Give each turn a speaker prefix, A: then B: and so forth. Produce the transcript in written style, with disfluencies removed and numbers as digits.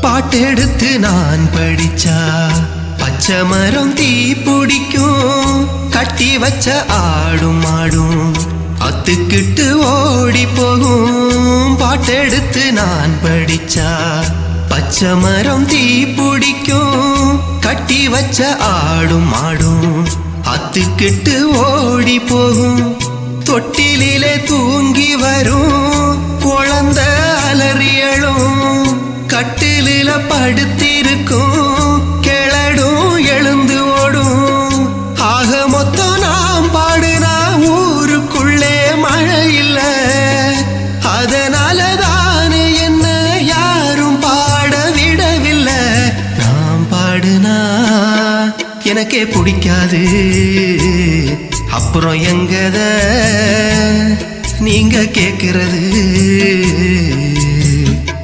A: பாட்டெடுத்து நான் படிச்சா பச்சை மரம் தீ பிடிக்கும், கட்டி வச்ச ஆடும் மாடும் அத்துக்கிட்டு ஓடி போகும். பாட்டெடுத்து நான் படிச்சா பச்சை மரம் தீ பிடிக்கும், கட்டி வச்ச ஆடும் மாடும் அத்துக்கிட்டு ஓடி போகும். தொட்டிலே தூங்கி வரும் குழந்தை அலறியலும், கட்டிலில படுத்திருக்கும் கிளடும் எழுந்து ஓடும். ஆக மொத்தம் நாம் பாடுனா ஊருக்குள்ளே மழை இல்ல, அதனால தானே என்ன யாரும் பாட விடவில்லை. நாம் பாடுனா எனக்கே பிடிக்காது, அப்புறம் எங்கத நீங்க கேட்கிறது.